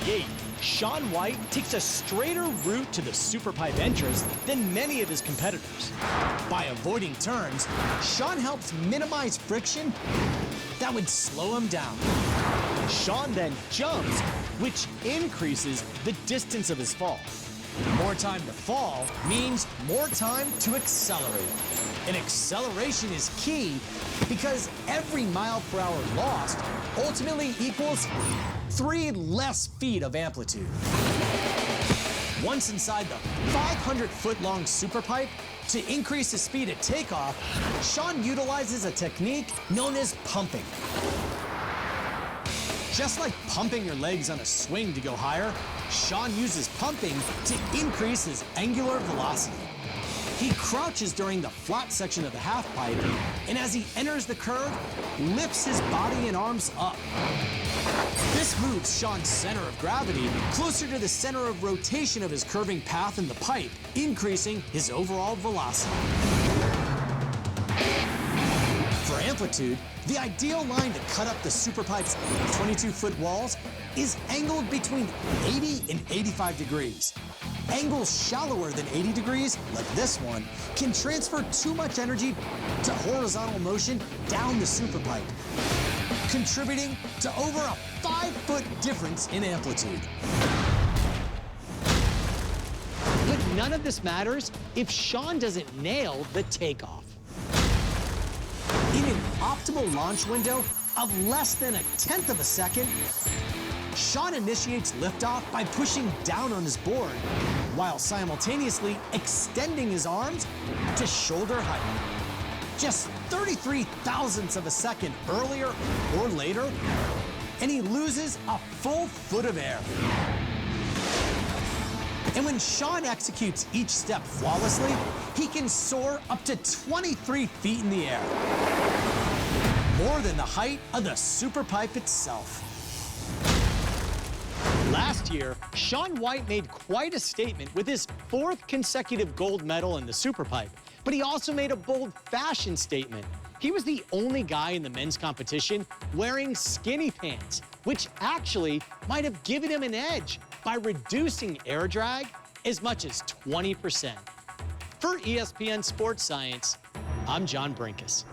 skate, Shaun White takes a straighter route to the superpipe entrance than many of his competitors. By avoiding turns, Shaun helps minimize friction that would slow him down. Shaun then jumps, which increases the distance of his fall. More time to fall means more time to accelerate. And acceleration is key because every mile per hour lost ultimately equals 3 less feet of amplitude. Once inside the 500-foot-long superpipe, to increase his speed at takeoff, Shaun utilizes a technique known as pumping. Just like pumping your legs on a swing to go higher, Shaun uses pumping to increase his angular velocity. He crouches during the flat section of the halfpipe, and as he enters the curve, lifts his body and arms up. This moves Shaun's center of gravity closer to the center of rotation of his curving path in the pipe, increasing his overall velocity. For amplitude, the ideal line to cut up the superpipe's 22-foot walls is angled between 80 and 85 degrees. Angles shallower than 80 degrees, like this one, can transfer too much energy to horizontal motion down the superpipe, contributing to over a 5-foot difference in amplitude. But none of this matters if Shaun doesn't nail the takeoff. In an optimal launch window of less than 1/10 of a second, Shaun initiates liftoff by pushing down on his board while simultaneously extending his arms to shoulder height. Just 33 thousandths of a second earlier or later, and he loses a full foot of air. And when Shaun executes each step flawlessly, he can soar up to 23 feet in the air, more than the height of the superpipe itself. Last year, Shaun White made quite a statement with his 4th consecutive gold medal in the superpipe, but he also made a bold fashion statement. He was the only guy in the men's competition wearing skinny pants, which actually might have given him an edge by reducing air drag as much as 20%. For ESPN Sports Science, I'm John Brinkus.